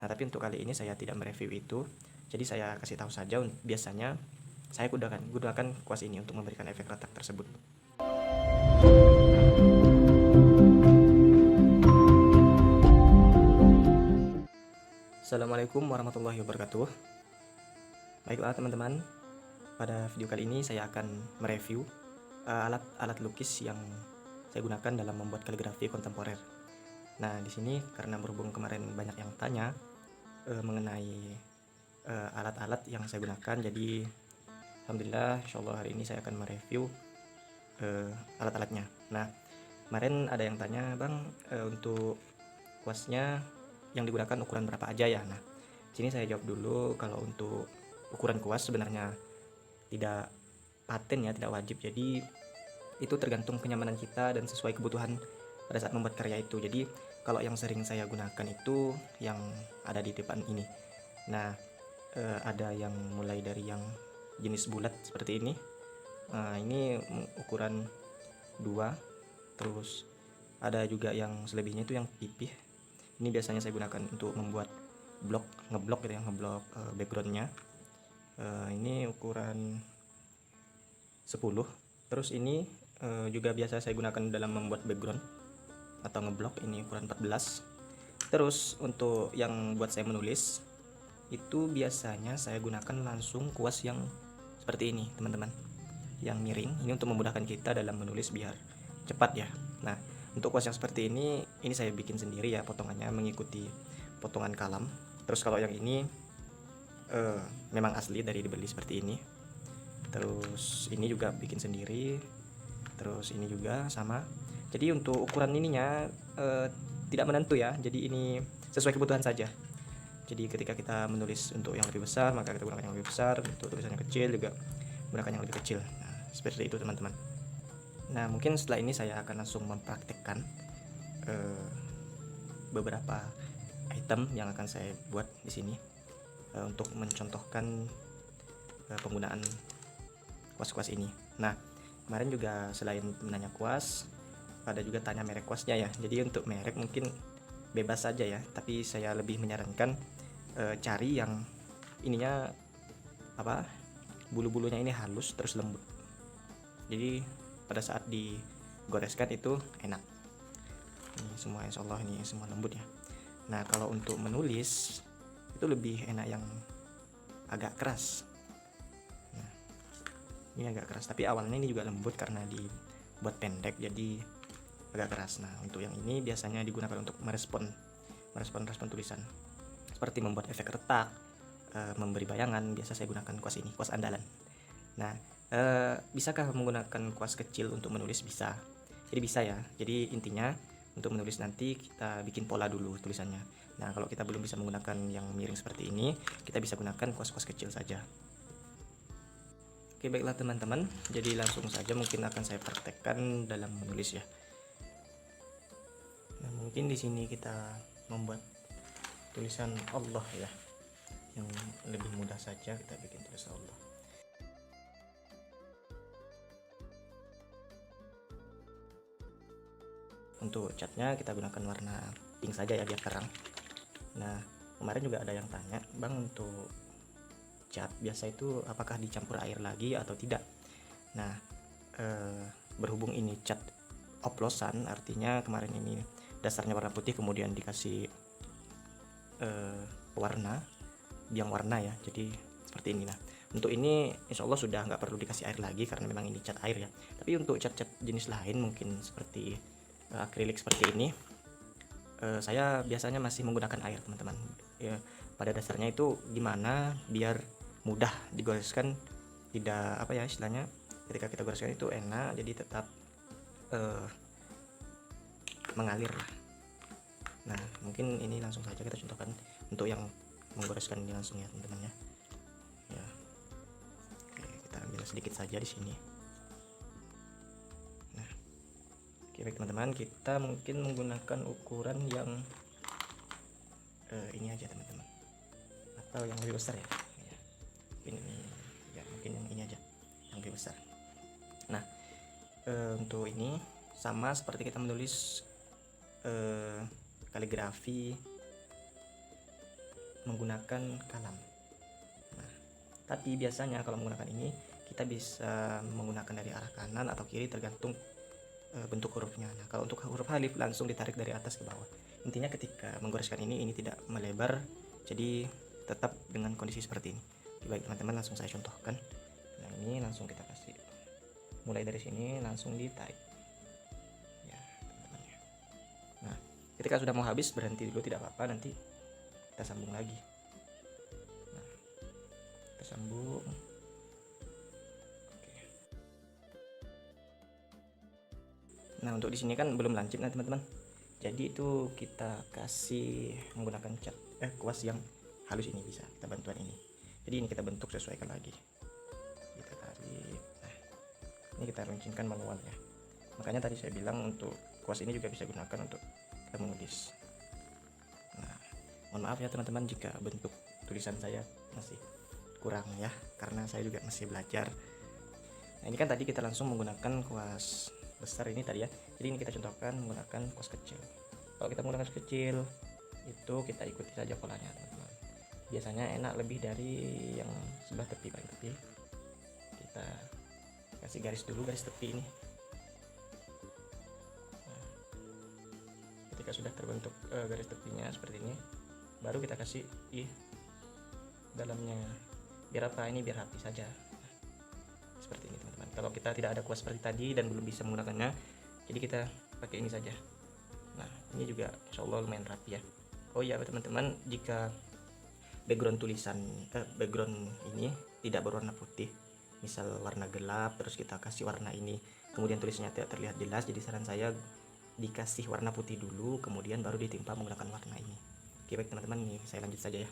Nah, tapi untuk kali ini saya tidak mereview itu. Jadi saya kasih tahu saja, biasanya saya gunakan kuas ini untuk memberikan efek retak tersebut. Assalamualaikum warahmatullahi wabarakatuh. Baiklah teman-teman, pada video kali ini saya akan mereview alat-alat lukis yang saya gunakan dalam membuat kaligrafi kontemporer. Nah, di sini karena berhubung kemarin banyak yang tanya mengenai alat-alat yang saya gunakan, jadi alhamdulillah insyaallah hari ini saya akan mereview alat-alatnya. Nah, kemarin ada yang tanya, Bang, untuk kuasnya yang digunakan ukuran berapa aja ya? Nah, sini saya jawab dulu. Kalau untuk ukuran kuas sebenarnya tidak paten ya, tidak wajib. Jadi itu tergantung kenyamanan kita dan sesuai kebutuhan pada saat membuat karya itu. Jadi kalau yang sering saya gunakan itu yang ada di depan ini. Nah, ada yang mulai dari yang jenis bulat seperti ini. Nah, ini ukuran 2. Terus ada juga yang selebihnya itu yang pipih. Ini biasanya saya gunakan untuk membuat ngeblok gitu ya, ngeblok backgroundnya. Ini ukuran 10. Terus ini juga biasa saya gunakan dalam membuat background atau ngeblok, ini ukuran 14. Terus untuk yang buat saya menulis itu biasanya saya gunakan langsung kuas yang seperti ini teman-teman, yang miring. Ini untuk memudahkan kita dalam menulis biar cepat ya. Nah, untuk kuas yang seperti ini saya bikin sendiri ya, potongannya mengikuti potongan kalam. Terus kalau yang ini memang asli dari dibeli seperti ini. Terus ini juga bikin sendiri. Terus ini juga sama. Jadi untuk ukuran ininya tidak menentu ya. Jadi ini sesuai kebutuhan saja. Jadi ketika kita menulis untuk yang lebih besar, maka kita gunakan yang lebih besar. Untuk tulisan yang kecil juga gunakan yang lebih kecil. Nah, seperti itu teman-teman. Nah, mungkin setelah ini saya akan langsung mempraktekkan beberapa item yang akan saya buat di sini untuk mencontohkan penggunaan kuas-kuas ini. Nah, kemarin juga selain menanya kuas, ada juga tanya merek kuasnya ya. Jadi untuk merek mungkin bebas saja ya, tapi saya lebih menyarankan cari yang ininya bulu-bulunya ini halus terus lembut. Jadi pada saat digoreskan itu enak. Ini semua insyaallah ini semua lembut ya. Nah, kalau untuk menulis itu lebih enak yang agak keras. Nah, ini agak keras, tapi awalnya ini juga lembut karena dibuat pendek jadi agak keras. Nah, untuk yang ini biasanya digunakan untuk merespon tulisan, seperti membuat efek retak, memberi bayangan. Biasa saya gunakan kuas ini, kuas andalan. Nah, bisakah menggunakan kuas kecil untuk menulis? Bisa. Jadi bisa ya. Jadi intinya untuk menulis nanti kita bikin pola dulu tulisannya. Nah, kalau kita belum bisa menggunakan yang miring seperti ini, kita bisa gunakan kuas-kuas kecil saja. Oke, baiklah teman-teman. Jadi langsung saja mungkin akan saya praktekkan dalam menulis ya. Nah, mungkin di sini kita membuat tulisan Allah ya. Yang lebih mudah saja kita bikin tulisan Allah. Untuk catnya kita gunakan warna pink saja ya biar terang. Nah, kemarin juga ada yang tanya, Bang, untuk cat biasa itu apakah dicampur air lagi atau tidak? Nah, berhubung ini cat oplosan, artinya kemarin ini dasarnya warna putih kemudian dikasih biang warna ya, jadi seperti ini. Nah, untuk ini insya Allah sudah nggak perlu dikasih air lagi karena memang ini cat air ya. Tapi untuk cat-cat jenis lain mungkin seperti akrilik seperti ini, saya biasanya masih menggunakan air teman-teman ya. Pada dasarnya itu gimana biar mudah digoreskan, tidak istilahnya ketika kita goreskan itu enak, jadi tetap mengalir. Nah, mungkin ini langsung saja kita contohkan untuk yang menggoreskan ini langsung ya teman-teman ya. Oke, kita ambil sedikit saja di sini. Nah, oke, baik teman-teman, kita mungkin menggunakan ukuran yang ini aja teman-teman, atau yang lebih besar ya. Mungkin yang ini aja, yang lebih besar. Nah, untuk ini sama seperti kita menulis kaligrafi menggunakan kalam. Nah, tapi biasanya kalau menggunakan ini kita bisa menggunakan dari arah kanan atau kiri tergantung bentuk hurufnya. Nah, kalau untuk huruf alif langsung ditarik dari atas ke bawah. Intinya ketika menggoreskan ini tidak melebar, jadi tetap dengan kondisi seperti ini. Baik teman-teman, langsung saya contohkan. Nah, ini langsung kita kasih, mulai dari sini langsung ditarik ya teman-teman ya. Nah, ketika sudah mau habis berhenti dulu, tidak apa-apa, nanti kita sambung lagi. Nah, kita sambung. Oke. Nah, untuk di sini kan belum lancip nah teman-teman, jadi itu kita kasih menggunakan cat kuas yang halus ini, bisa kita bantuan ini. Jadi ini kita bentuk, sesuaikan lagi, kita tarik. Nah, ini kita runcingkan manual ya. Makanya tadi saya bilang untuk kuas ini juga bisa gunakan untuk kita menulis. Nah, mohon maaf ya teman-teman jika bentuk tulisan saya masih kurang ya, karena saya juga masih belajar. Nah, ini kan tadi kita langsung menggunakan kuas besar ini tadi ya. Jadi ini kita contohkan menggunakan kuas kecil. Kalau kita menggunakan kuas kecil itu kita ikuti saja polanya teman-teman. Biasanya enak lebih dari yang sebelah tepi, paling tepi. Kita kasih garis dulu, garis tepi ini. Nah, ketika sudah terbentuk garis tepinya seperti ini, baru kita kasih di dalamnya. Biar apa? Ini biar rapi saja. Nah, seperti ini teman-teman. Kalau kita tidak ada kuas seperti tadi dan belum bisa menggunakannya, jadi kita pakai ini saja. Nah, ini juga insya Allah lumayan rapi ya. Oh iya teman-teman, jika background background ini tidak berwarna putih, misal warna gelap terus kita kasih warna ini, kemudian tulisannya tidak terlihat jelas, jadi saran saya dikasih warna putih dulu, kemudian baru ditimpa menggunakan warna ini. Oke baik teman-teman, nih saya lanjut saja ya.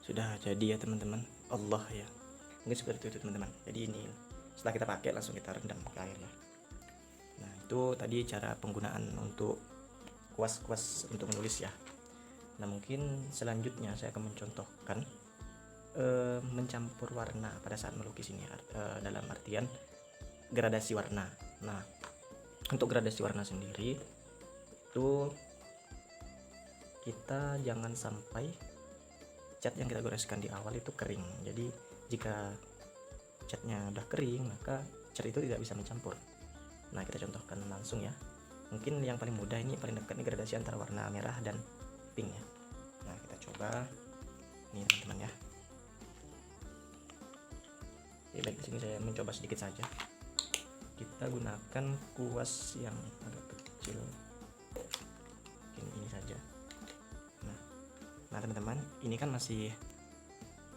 Sudah jadi ya teman-teman. Allah ya, mungkin seperti itu teman-teman. Jadi ini setelah kita pakai langsung kita rendam ke air ya. Nah, itu tadi cara penggunaan untuk kuas-kuas untuk menulis ya. Nah, mungkin selanjutnya saya akan mencontohkan mencampur warna pada saat melukis ini, dalam artian gradasi warna. Nah, untuk gradasi warna sendiri itu kita jangan sampai cat yang kita goreskan di awal itu kering. Jadi jika catnya udah kering maka cat itu tidak bisa mencampur. Nah, kita contohkan langsung ya. Mungkin yang paling mudah ini, paling dekat ini gradasi antara warna merah dan pink ya. Nah, kita coba ini teman-teman ya. Oke, baik, di sini saya mencoba sedikit saja. Kita gunakan kuas yang agak kecil. Mungkin ini saja. Nah teman-teman, ini kan masih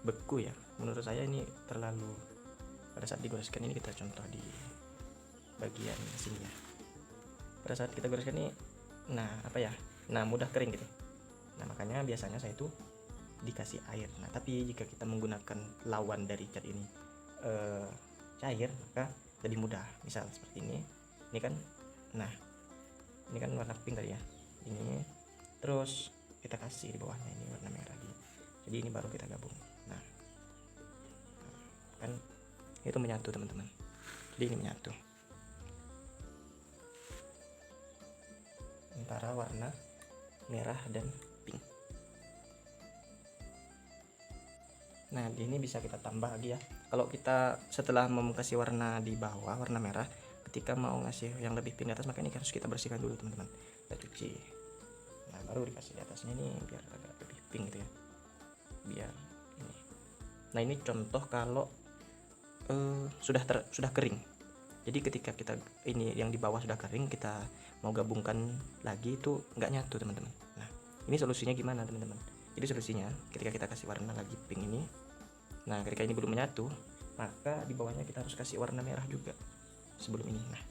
beku ya. Menurut saya ini terlalu, pada saat digoreskan ini kita contoh di bagian sini ya. Pada saat kita goreskan ini, nah apa ya, nah mudah kering gitu. Nah makanya biasanya saya itu dikasih air. Nah tapi jika kita menggunakan lawan dari cat ini cair, maka lebih mudah. Misal seperti ini kan, nah ini kan warna pink tadi ya. Ini terus kita kasih di bawahnya ini warna merah gitu. Jadi ini baru kita gabung. Nah, kan itu menyatu teman-teman. Jadi ini menyatu antara warna merah dan pink. Nah, ini bisa kita tambah lagi ya. Kalau kita setelah kasih warna di bawah, warna merah, ketika mau ngasih yang lebih pink di atas, maka ini harus kita bersihkan dulu teman-teman. Kita cuci. Nah, baru dikasih di atasnya ini biar agak lebih pink gitu ya. Biar ini. Nah, ini contoh kalau sudah kering. Jadi ketika kita ini yang di bawah sudah kering, kita mau gabungkan lagi itu nggak nyatu teman-teman. Nah, ini solusinya gimana teman-teman? Jadi solusinya ketika kita kasih warna lagi pink ini, nah ketika ini belum menyatu, maka di bawahnya kita harus kasih warna merah juga sebelum ini. Nah,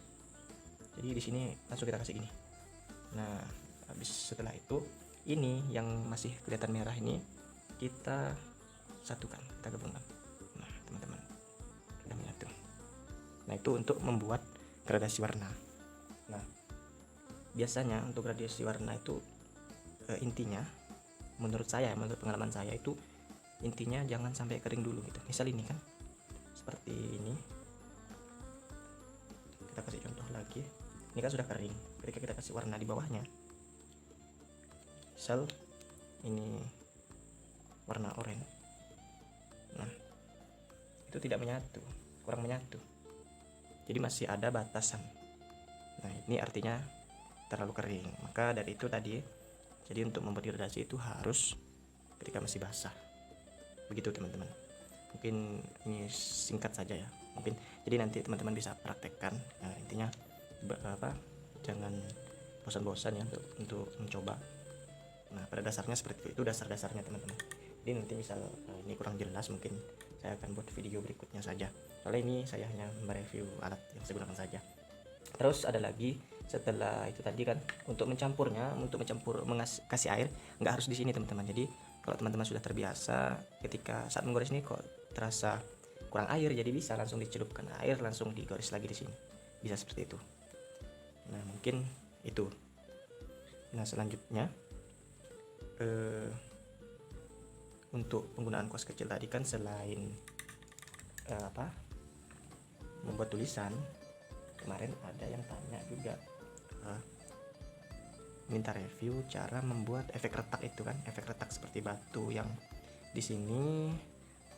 jadi di sini langsung kita kasih gini. Nah, habis setelah itu ini yang masih kelihatan merah ini kita satukan, kita gabungkan. Nah teman-teman, sudah menyatu. Nah itu untuk membuat gradasi warna. Nah, biasanya untuk gradasi warna itu intinya menurut pengalaman saya itu intinya jangan sampai kering dulu gitu. Misal ini kan seperti ini, kita kasih contoh lagi, ini kan sudah kering. Ketika kita kasih warna di bawahnya, misal ini warna oranye, nah itu tidak menyatu, kurang menyatu, jadi masih ada batasan. Nah ini artinya terlalu kering. Maka dari itu tadi, jadi untuk membuat gradasi itu harus ketika masih basah, begitu teman-teman. Mungkin ini singkat saja ya, mungkin jadi nanti teman-teman bisa praktekkan. Nah, intinya jangan bosan-bosan ya untuk mencoba. Nah pada dasarnya seperti itu dasar-dasarnya teman-teman. Jadi nanti misal ini kurang jelas, mungkin saya akan buat video berikutnya saja, soalnya ini saya hanya mereview alat yang saya gunakan saja. Terus ada lagi setelah itu tadi kan, untuk mencampur kasih air nggak harus di sini teman-teman. Jadi kalau teman-teman sudah terbiasa ketika saat menggores ini kok terasa kurang air, jadi bisa langsung dicelupkan air, langsung digores lagi di sini, bisa seperti itu. Nah mungkin itu. Nah selanjutnya untuk penggunaan kuas kecil tadi kan, selain membuat tulisan, kemarin ada yang tanya juga minta review cara membuat efek retak itu kan, efek retak seperti batu yang di sini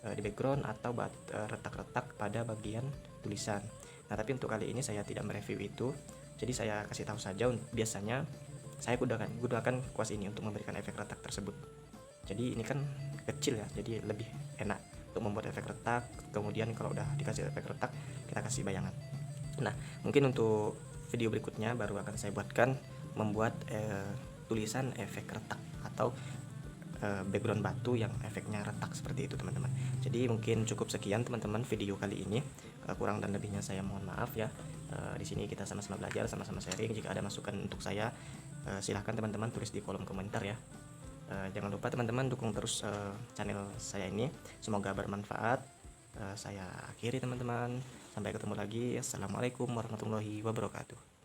di background, atau retak-retak pada bagian tulisan. Nah tapi untuk kali ini saya tidak mereview itu, jadi saya kasih tahu saja. Biasanya saya gunakan kuas ini untuk memberikan efek retak tersebut. Jadi ini kan kecil ya, jadi lebih enak untuk membuat efek retak. Kemudian kalau udah dikasih efek retak, kita kasih bayangan. Nah mungkin untuk video berikutnya baru akan saya buatkan membuat tulisan efek retak atau background batu yang efeknya retak seperti itu teman-teman. Jadi mungkin cukup sekian teman-teman video kali ini. Kurang dan lebihnya saya mohon maaf ya. Di sini kita sama-sama belajar, sama-sama sharing. Jika ada masukan untuk saya, silahkan teman-teman tulis di kolom komentar ya. Jangan lupa teman-teman dukung terus channel saya ini, semoga bermanfaat. Saya akhiri teman-teman, sampai ketemu lagi. Assalamualaikum warahmatullahi wabarakatuh.